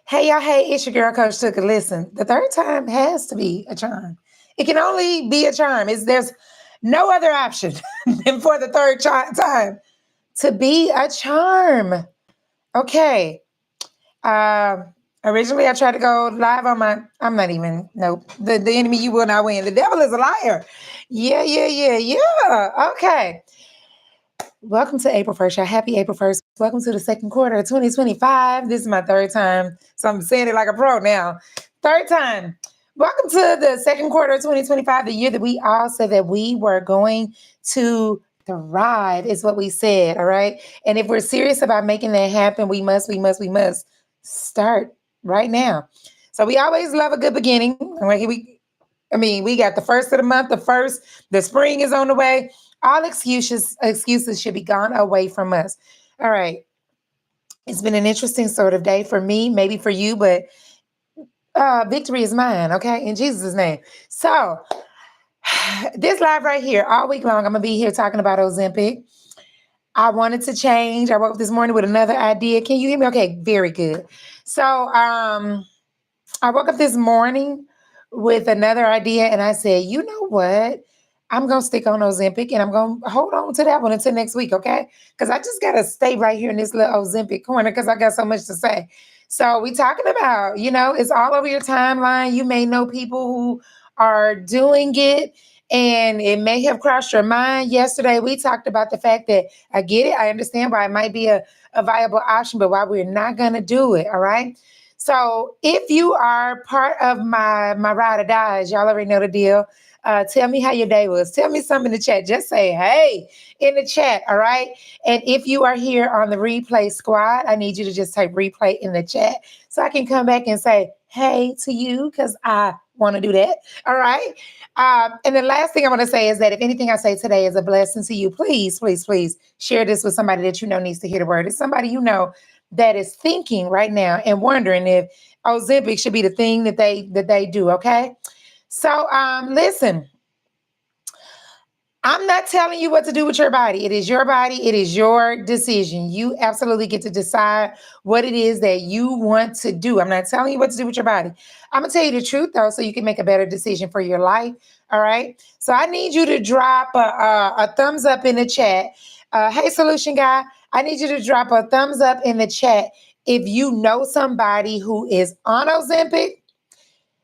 Hey, y'all. Hey, it's your girl, Coach Took. Listen, the third time has to be a charm. It can only be a charm. There's no other option than for the third time to be a charm. Okay. Originally, I tried to go live on my. I'm not even. Nope. The enemy you will not win. The devil is a liar. Yeah. Okay. Welcome to April 1st, y'all. Happy April 1st. Welcome to the second quarter of 2025. This is my third time, so I'm saying it like a pro now. Third time. Welcome to the second quarter of 2025, the year that we all said that we were going to thrive, is what we said, all right? And if we're serious about making that happen, we must start right now. So we always love a good beginning. We got the first of the month, the spring is on the way. All excuses should be gone away from us. All right. It's been an interesting sort of day for me, maybe for you, but victory is mine, okay? In Jesus' name. So this live right here, all week long, I'm gonna be here talking about Ozempic. I wanted to change. I woke up this morning with another idea. Can you hear me? Okay, very good. So I woke up this morning with another idea and I said, you know what? I'm going to stick on Ozempic and I'm going to hold on to that one until next week, okay? Because I just got to stay right here in this little Ozempic corner because I got so much to say. So we talking about, it's all over your timeline. You may know people who are doing it and it may have crossed your mind. Yesterday, we talked about the fact that I get it. I understand why it might be a viable option, but why we're not going to do it, all right? So if you are part of my ride or dies, y'all already know the deal. Tell me how your day was. Tell me something in the chat. Just say, hey, in the chat, all right? And if you are here on the replay squad, I need you to just type replay in the chat so I can come back and say, hey to you, because I want to do that, all right? And the last thing I want to say is that if anything I say today is a blessing to you, please share this with somebody that you know needs to hear the word. It's somebody you know that is thinking right now and wondering if Ozempic should be the thing that they do, okay? So listen, I'm not telling you what to do with your body. It is your body. It is your decision. You absolutely get to decide what it is that you want to do. I'm not telling you what to do with your body. I'm going to tell you the truth, though, so you can make a better decision for your life. All right. So I need you to drop a thumbs up in the chat. Hey, solution guy, I need you to drop a thumbs up in the chat if you know somebody who is on Ozempic,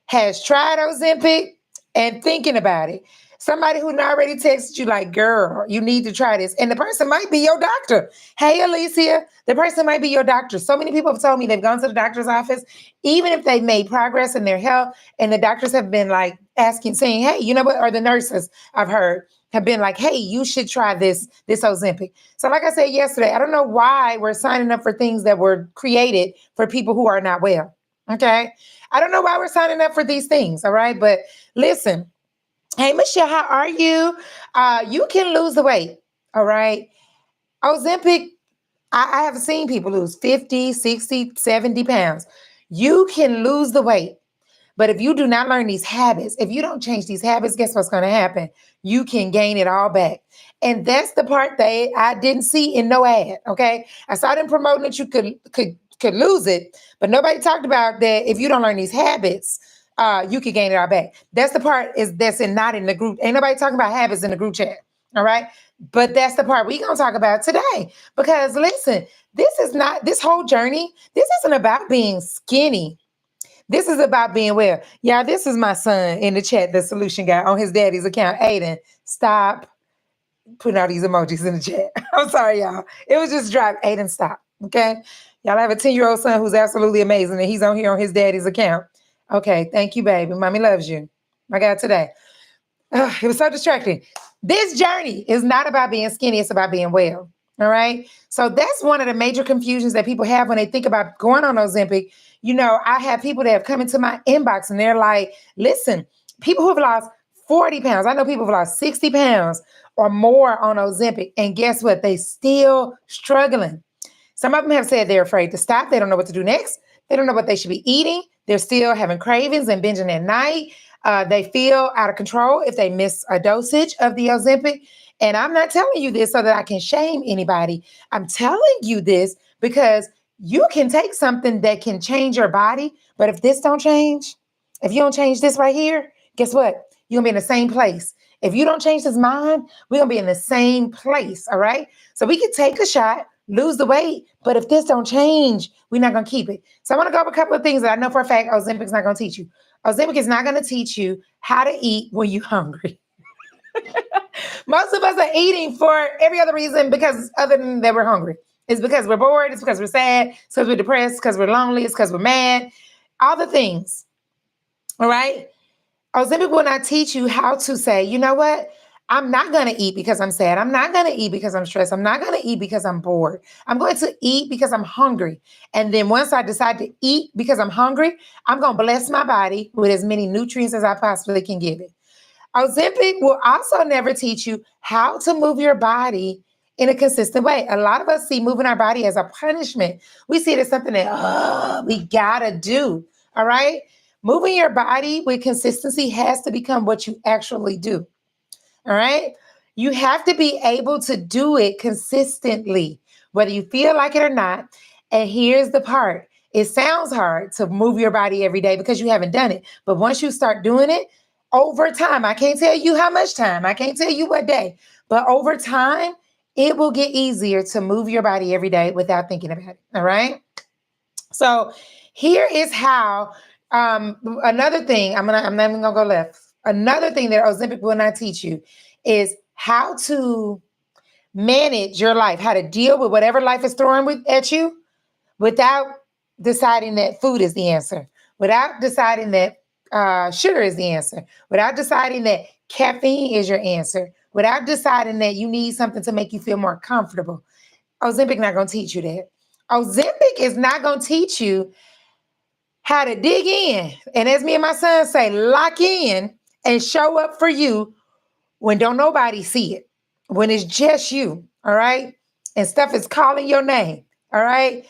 has tried Ozempic, and thinking about it. Somebody who already texted you like, girl, you need to try this. And the person might be your doctor. Hey, Alicia, the person might be your doctor. So many people have told me they've gone to the doctor's office, even if they've made progress in their health, and the doctors have been like asking, saying, hey, you know what? Or the nurses I've heard have been like, hey, you should try this Ozempic. So like I said yesterday, I don't know why we're signing up for things that were created for people who are not well. Okay. I don't know why we're signing up for these things. All right. But listen, hey, Michelle, how are you? You can lose the weight. All right. Ozempic, I have seen people lose 50, 60, 70 pounds. You can lose the weight. But if you do not learn these habits, if you don't change these habits, guess what's going to happen? You can gain it all back. And that's the part that I didn't see in no ad. Okay. I saw them promoting that you could lose it, but nobody talked about that. If you don't learn these habits, you could gain it all back. That's the part not in the group. Ain't nobody talking about habits in the group chat. All right. But that's the part we're going to talk about today. Because listen, this whole journey, this isn't about being skinny. This is about being well. Yeah, this is my son in the chat, the solution guy on his daddy's account. Aiden, stop putting all these emojis in the chat. I'm sorry, y'all. It was just drive. Aiden, stop. Okay. Y'all have a 10-year-old son who's absolutely amazing, and he's on here on his daddy's account. Okay. Thank you, baby. Mommy loves you. My God, today. It was so distracting. This journey is not about being skinny. It's about being well. All right. So that's one of the major confusions that people have when they think about going on Ozempic. I have people that have come into my inbox and they're like, listen, people who have lost 40 pounds. I know people who have lost 60 pounds or more on Ozempic. And guess what? They still struggling. Some of them have said they're afraid to stop. They don't know what to do next. They don't know what they should be eating. They're still having cravings and binging at night. They feel out of control if they miss a dosage of the Ozempic. And I'm not telling you this so that I can shame anybody. I'm telling you this because You can take something that can change your body, but if this don't change, if you don't change this right here, guess what? You're gonna be in the same place. If you don't change this mind, we're gonna be in the same place. All right. So we can take a shot, lose the weight, but if this don't change, we're not gonna keep it. So I want to go over a couple of things that I know for a fact Ozempic is not gonna teach you. Ozempic is not gonna teach you how to eat when you're hungry. Most of us are eating for every other reason because other than that we're hungry. It's because we're bored. It's because we're sad. It's because we're depressed. It's because we're lonely. It's because we're mad. All the things. All right. Ozempic will not teach you how to say, you know what? I'm not going to eat because I'm sad. I'm not going to eat because I'm stressed. I'm not going to eat because I'm bored. I'm going to eat because I'm hungry. And then once I decide to eat because I'm hungry, I'm going to bless my body with as many nutrients as I possibly can give it. Ozempic will also never teach you how to move your body in a consistent way. A lot of us see moving our body as a punishment. We see it as something that we gotta do. All right. Moving your body with consistency has to become what you actually do. All right. You have to be able to do it consistently, whether you feel like it or not. And here's the part. It sounds hard to move your body every day because you haven't done it. But once you start doing it, over time, I can't tell you how much time, I can't tell you what day, but over time, it will get easier to move your body every day without thinking about it. All right. So here is how another thing, I'm not even gonna go left. Another thing that Ozempic will not teach you is how to manage your life, how to deal with whatever life is throwing at you without deciding that food is the answer, without deciding that sugar is the answer, without deciding that caffeine is your answer, without deciding that you need something to make you feel more comfortable. Ozempic not going to teach you that. Ozempic is not going to teach you how to dig in. And as me and my son say, lock in and show up for you when don't nobody see it, when it's just you, all right? And stuff is calling your name, all right?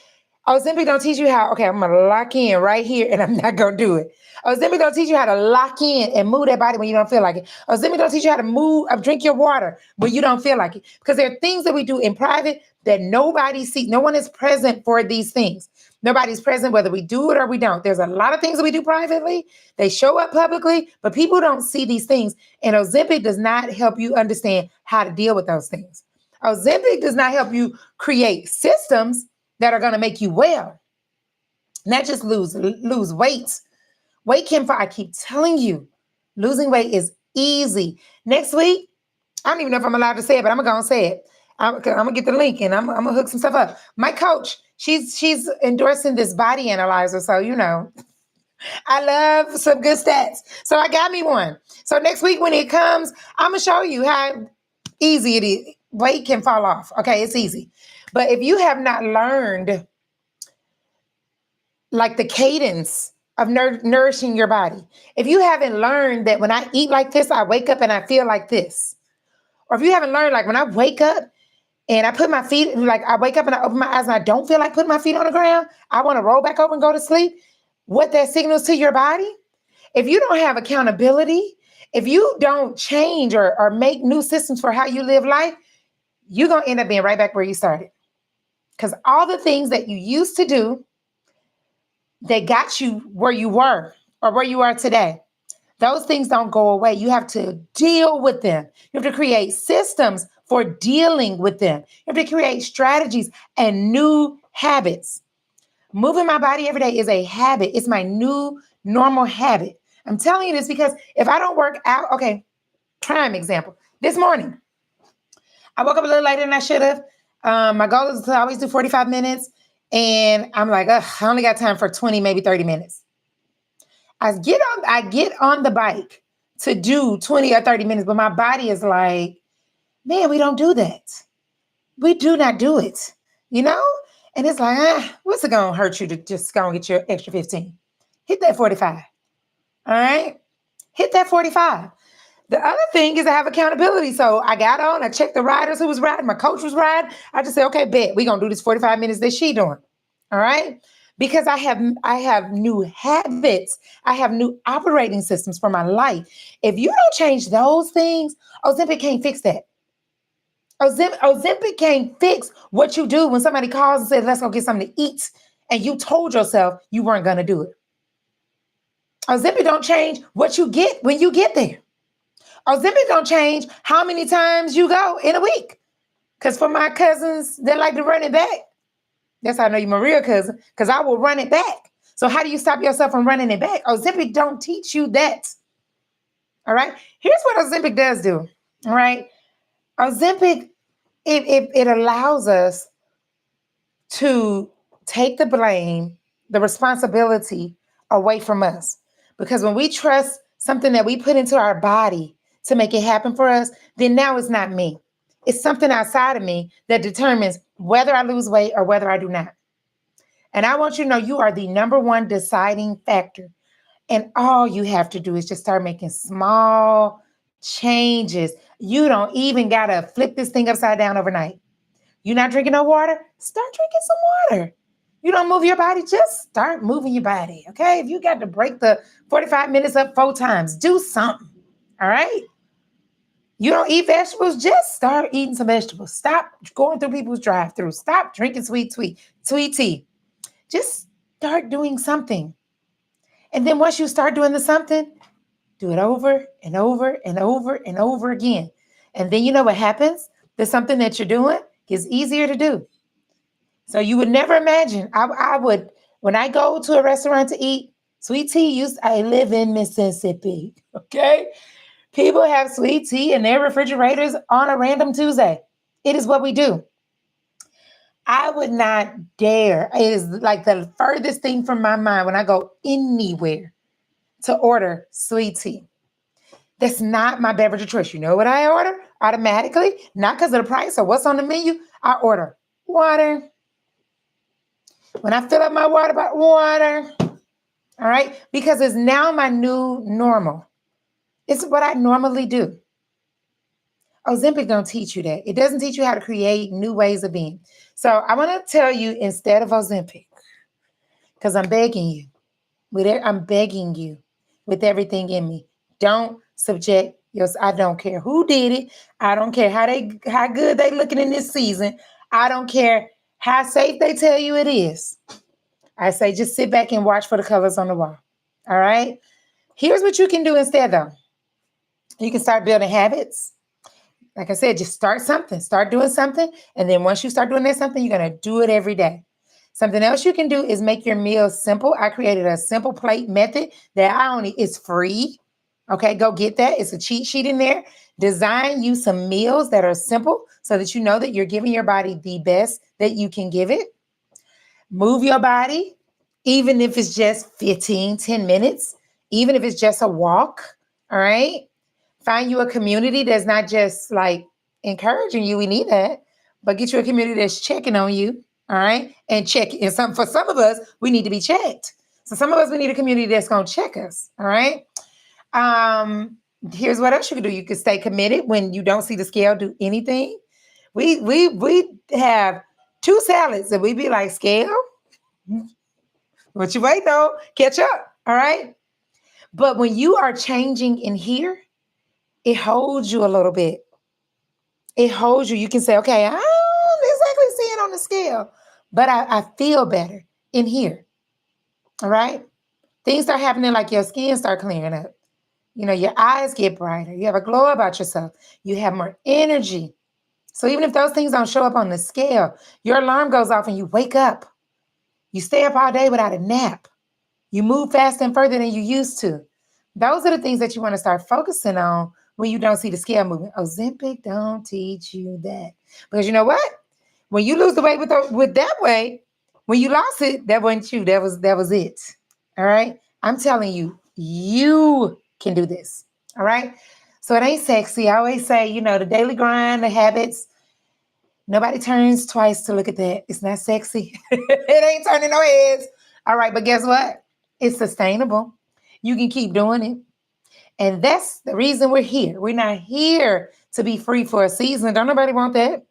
Ozempic don't teach you how, okay, I'm going to lock in right here and I'm not going to do it. Ozempic don't teach you how to lock in and move that body when you don't feel like it. Ozempic don't teach you how to move, drink your water when you don't feel like it. Because there are things that we do in private that nobody sees. No one is present for these things. Nobody's present whether we do it or we don't. There's a lot of things that we do privately. They show up publicly, but people don't see these things. And Ozempic does not help you understand how to deal with those things. Ozempic does not help you create systems that are going to make you well, not just lose weight. Weight can, I keep telling you, losing weight is easy. Next week, I don't even know if I'm allowed to say it, but I'm going to say it. I'm going to get the link and I'm going to hook some stuff up. My coach, she's endorsing this body analyzer. So, you know, I love some good stats. So I got me one. So next week when it comes, I'm going to show you how easy it is. Weight can fall off. Okay, it's easy. But if you have not learned like the cadence of nourishing your body, if you haven't learned that when I eat like this, I wake up and I feel like this, or if you haven't learned like when I wake up and I put my feet, like I wake up and I open my eyes and I don't feel like putting my feet on the ground, I want to roll back over and go to sleep, what that signals to your body, if you don't have accountability, if you don't change or make new systems for how you live life, you're going to end up being right back where you started. Because all the things that you used to do that got you where you were or where you are today, those things don't go away. You have to deal with them. You have to create systems for dealing with them. You have to create strategies and new habits. Moving my body every day is a habit. It's my new normal habit. I'm telling you this because if I don't work out, okay, prime example. This morning, I woke up a little later than I should have. My goal is to always do 45 minutes. And I'm like, I only got time for 20, maybe 30 minutes. I get on the bike to do 20 or 30 minutes, but my body is like, man, we don't do that. We do not do it, you know? And it's like, what's it going to hurt you to just go and get your extra 15? Hit that 45. All right? Hit that 45. The other thing is I have accountability. So I got on, I checked the riders who was riding, my coach was riding. I just said, okay, bet, we're going to do this 45 minutes that she doing. All right? Because I have new habits. I have new operating systems for my life. If you don't change those things, Ozempic can't fix that. Ozempic can't fix what you do when somebody calls and says, let's go get something to eat, and you told yourself you weren't going to do it. Ozempic don't change what you get when you get there. Ozempic don't change how many times you go in a week. Because for my cousins, they like to run it back. That's how I know you're my real cousin, because I will run it back. So how do you stop yourself from running it back? Ozempic don't teach you that. All right? Here's what Ozempic does do. All right? Ozempic, it allows us to take the blame, the responsibility away from us. Because when we trust something that we put into our body to make it happen for us, then now it's not me. It's something outside of me that determines whether I lose weight or whether I do not. And I want you to know you are the number one deciding factor. And all you have to do is just start making small changes. You don't even got to flip this thing upside down overnight. You're not drinking no water? Start drinking some water. You don't move your body? Just start moving your body, okay? If you got to break the 45 minutes up 4 times, do something, all right? You don't eat vegetables? Just start eating some vegetables. Stop going through people's drive-throughs. Stop drinking sweet tea. Just start doing something. And then once you start doing the something, do it over and over and over and over again. And then you know what happens? The something that you're doing gets easier to do. So you would never imagine. I would, when I go to a restaurant to eat, sweet tea, I live in Mississippi, okay? People have sweet tea in their refrigerators on a random Tuesday. It is what we do. I would not dare. It is like the furthest thing from my mind when I go anywhere to order sweet tea. That's not my beverage of choice. You know what I order automatically? Not because of the price or what's on the menu. I order water. When I fill up my water bottle, water. All right? Because it's now my new normal. It's what I normally do. Ozempic don't teach you that. It doesn't teach you how to create new ways of being. So I want to tell you, instead of Ozempic, because I'm begging you, with everything in me, don't subject yourself. I don't care who did it. I don't care how good they looking in this season. I don't care how safe they tell you it is. I say just sit back and watch for the colors on the wall. All right? Here's what you can do instead, though. You can start building habits. Like I said, just start something. Start doing something. And then once you start doing that something, you're going to do it every day. Something else you can do is make your meals simple. I created a simple plate method that it's free. Okay, go get that. It's a cheat sheet in there. Design you some meals that are simple so that you know that you're giving your body the best that you can give it. Move your body, even if it's just 10 minutes, even if it's just a walk. All right. Find you a community that's not just like encouraging you. We need that, but get you a community that's checking on you. All right. And for some of us, we need to be checked. So some of us, we need a community that's going to check us. All right. Here's what else you can do. You can stay committed when you don't see the scale do anything. We have 2 salads and we be like, scale? What you wait though? Catch up. All right. But when you are changing in here, it holds you a little bit. It holds you. You can say, okay, I don't exactly see it on the scale, but I feel better in here. All right. Things start happening like your skin start clearing up. You know, your eyes get brighter. You have a glow about yourself. You have more energy. So even if those things don't show up on the scale, your alarm goes off and you wake up. You stay up all day without a nap. You move faster and further than you used to. Those are the things that you want to start focusing on when you don't see the scale moving. Ozempic don't teach you that. Because you know what? When you lose the weight with that way, when you lost it, that wasn't you. That was it. All right? I'm telling you, you can do this. All right? So it ain't sexy. I always say, the daily grind, the habits, nobody turns twice to look at that. It's not sexy. It ain't turning no heads. All right, but guess what? It's sustainable. You can keep doing it. And that's the reason we're here. We're not here to be free for a season. Don't nobody want that.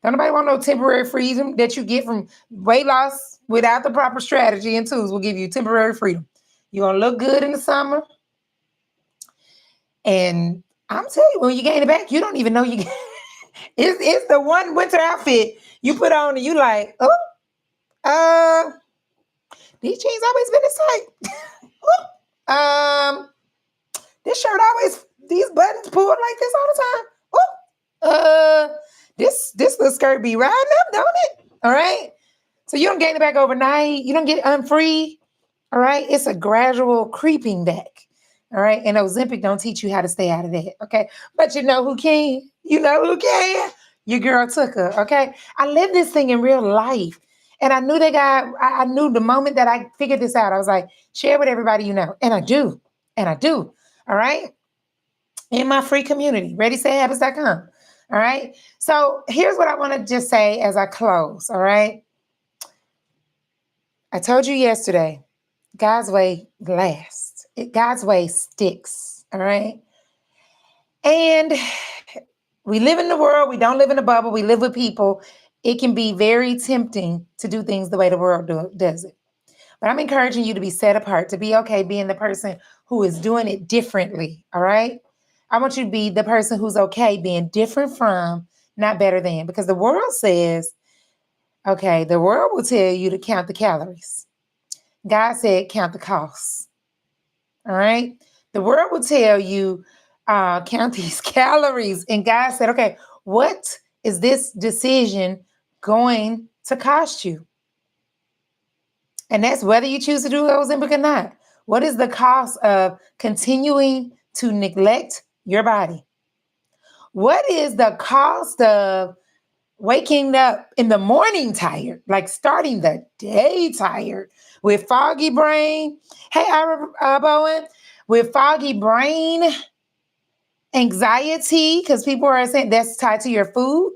Don't nobody want no temporary freedom that you get from weight loss without the proper strategy and tools will give you temporary freedom. You're going to look good in the summer. And I'm telling you, when you gain it back, you don't even know you gain It's the one winter outfit you put on and you like, oh, these jeans always been this tight. This shirt always, these buttons pulled like this all the time. This little skirt be riding up, don't it? All right. So you don't gain it back overnight. You don't get unfree. All right. It's a gradual creeping back. All right. And Ozempic don't teach you how to stay out of that. Okay. But you know who can? You know who can? Your girl took her. Okay. I lived this thing in real life. And I knew I knew the moment that I figured this out, I was like, share with everybody you know. And I do. And I do. All right. In my free community, readysethabits.com. All right. So here's what I want to just say as I close. All right. I told you yesterday, God's way lasts. God's way sticks. All right. And we live in the world. We don't live in a bubble. We live with people. It can be very tempting to do things the way the world does it. But I'm encouraging you to be set apart, to be okay being the person who is doing it differently. All right. I want you to be the person who's okay being different from, not better than, because the world says, okay, the world will tell you to count the calories. God said, count the costs. All right. The world will tell you, count these calories. And God said, okay, what is this decision going to cost you? And that's whether you choose to do Ozempic or not. What is the cost of continuing to neglect your body? What is the cost of waking up in the morning tired, like starting the day tired with foggy brain? Hey, Bowen, with foggy brain, anxiety, because people are saying that's tied to your food,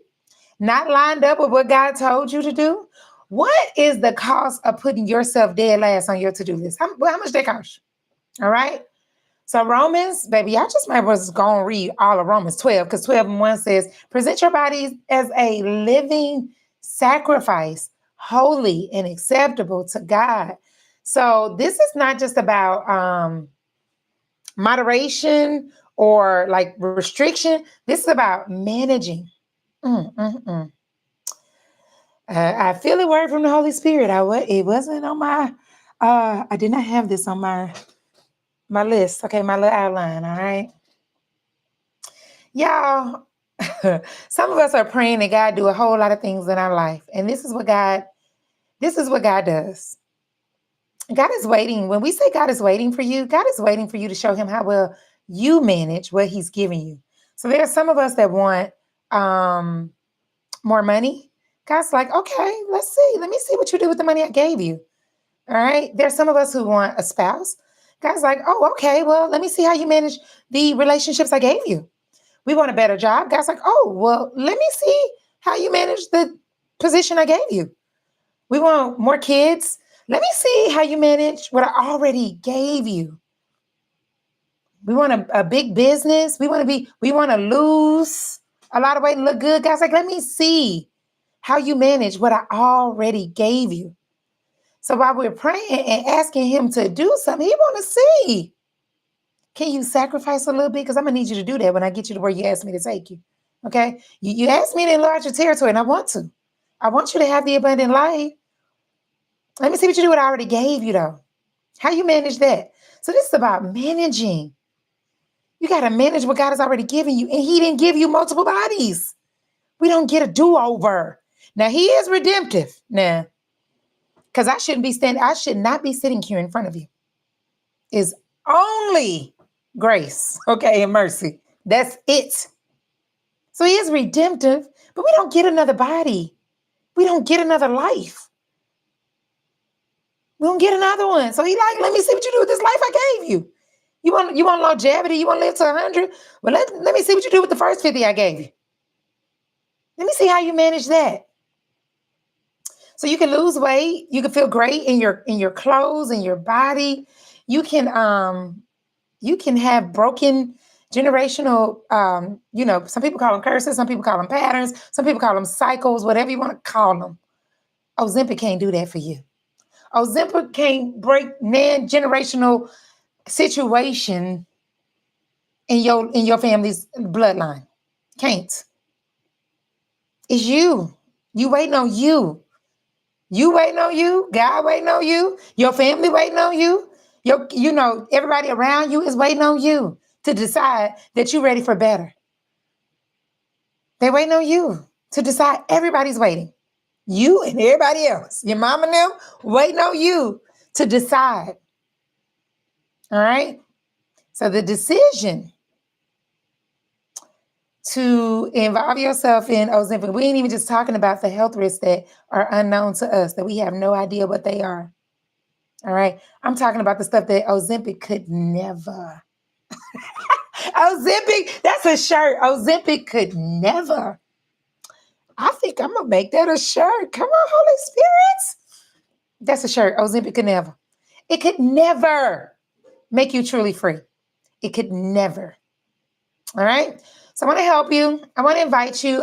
not lined up with what God told you to do. What is the cost of putting yourself dead last on your to-do list? How much that cost you? All right. So Romans, baby, I just might was going to read all of Romans 12, because 12:1 says, present your bodies as a living sacrifice, holy and acceptable to God. So this is not just about moderation or like restriction. This is about managing. I feel a word from the Holy Spirit. It wasn't on my, I did not have this on my list. Okay, my little outline, all right? Y'all, some of us are praying that God do a whole lot of things in our life. And this is what God does. God is waiting. When we say God is waiting for you, God is waiting for you to show him how well you manage what he's giving you. So there are some of us that want more money. God's like, okay, let's see. Let me see what you do with the money I gave you. All right. There's some of us who want a spouse. God's like, oh, okay, well, let me see how you manage the relationships I gave you. We want a better job. God's like, oh, well, let me see how you manage the position I gave you. We want more kids. Let me see how you manage what I already gave you. We want a big business. We want to lose a lot of weight and look good. God's like, let me see how you manage what I already gave you. So while we're praying and asking him to do something, he want to see, can you sacrifice a little bit? Because I'm going to need you to do that when I get you to where you ask me to take you. Okay? You asked me to enlarge your territory, and I want to. I want you to have the abundant life. Let me see what you do what I already gave you, though. How you manage that? So this is about managing. You got to manage what God has already given you, and he didn't give you multiple bodies. We don't get a do-over. Now, he is redemptive. Now, because I should not be sitting here in front of you. It's only grace, okay, and mercy. That's it. So he is redemptive, but we don't get another body. We don't get another life. We don't get another one. So he like, let me see what you do with this life I gave you. You want longevity? You want to live to 100? Well, let me see what you do with the first 50 I gave you. Let me see how you manage that. So you can lose weight. You can feel great in your clothes and your body. You can have broken generational, some people call them curses, some people call them patterns, some people call them cycles, whatever you want to call them. Ozempic can't do that for you. Ozempic can't break generational situation in your family's bloodline. Can't. It's you. You waiting on you. You waiting on you. God waiting on you. Your family waiting on you. Everybody around you is waiting on you to decide that you're ready for better. They waiting on you to decide. Everybody's waiting. You and everybody else, your mom and them, waiting on you to decide. All right? So the decision to involve yourself in Ozempic, we ain't even just talking about the health risks that are unknown to us, that we have no idea what they are. All right? I'm talking about the stuff that Ozempic could never. Ozempic, that's a shirt. Ozempic could never. I think I'm going to make that a shirt. Come on, Holy Spirit. That's a shirt. Ozempic could never. It could never make you truly free. It could never. All right? So I want to help you. I want to invite you,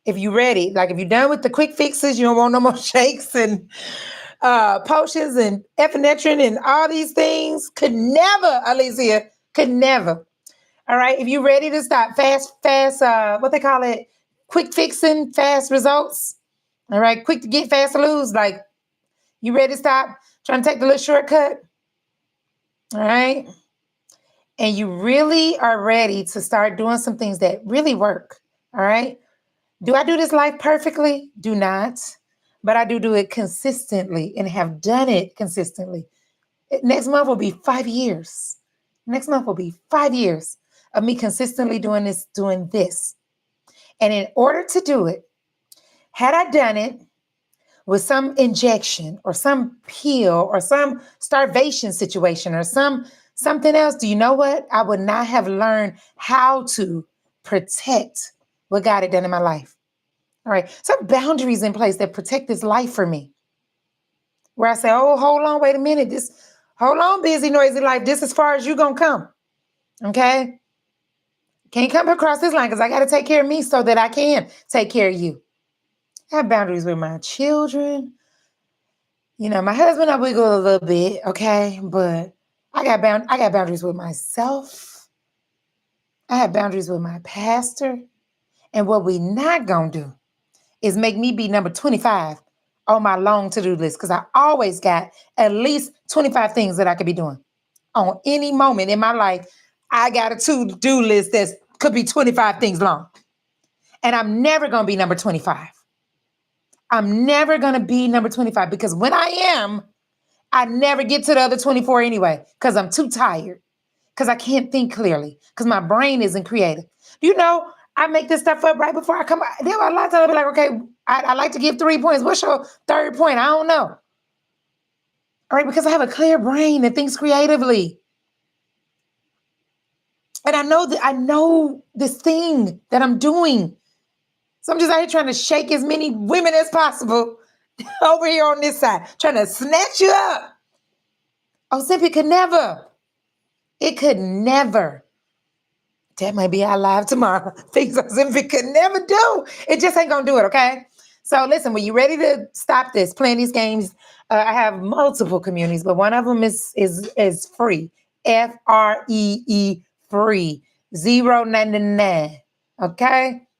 if you're ready, like if you're done with the quick fixes, you don't want no more shakes and potions and epinephrine and all these things, could never, Alicia, could never. All right? If you're ready to stop fast, what they call it, quick fixing, fast results. All right? Quick to get, fast to lose. Like, you ready to stop trying to take the little shortcut? All right? And you really are ready to start doing some things that really work. All right? Do I do this life perfectly? Do not. But I do it consistently and have done it consistently. Next month will be 5 years. Next month will be 5 years of me consistently doing this. And in order to do it, had I done it with some injection or some pill or some starvation situation or something else, do you know what? I would not have learned how to protect what God had done in my life. All right. Some boundaries in place that protect this life for me. Where I say, oh, hold on, wait a minute. Hold on, busy, noisy life. This is as far as you're going to come. Okay? Can't come across this line because I got to take care of me so that I can take care of you. I have boundaries with my children. My husband, I wiggle a little bit, okay? But I got boundaries with myself. I have boundaries with my pastor. And what we not going to do is make me be number 25 on my long to-do list, because I always got at least 25 things that I could be doing. On any moment in my life, I got a to-do list that could be 25 things long. And I'm never going to be number 25. I'm never going to be number 25 because when I am, I never get to the other 24 anyway because I'm too tired, because I can't think clearly, because my brain isn't creative. I make this stuff up right before I come. There are a lot of times I'll be like, okay, I like to give 3 points. What's your third point? I don't know. All right, because I have a clear brain that thinks creatively. And I know this thing that I'm doing. So I'm just out here trying to shake as many women as possible over here on this side, trying to snatch you up. Ozempic could never. It could never. That might be our live tomorrow. Things Ozempic could never do. It just ain't going to do it, okay? So listen, when you're ready to stop this, playing these games, I have multiple communities, but one of them is free. FREE, free. $0.99. Okay?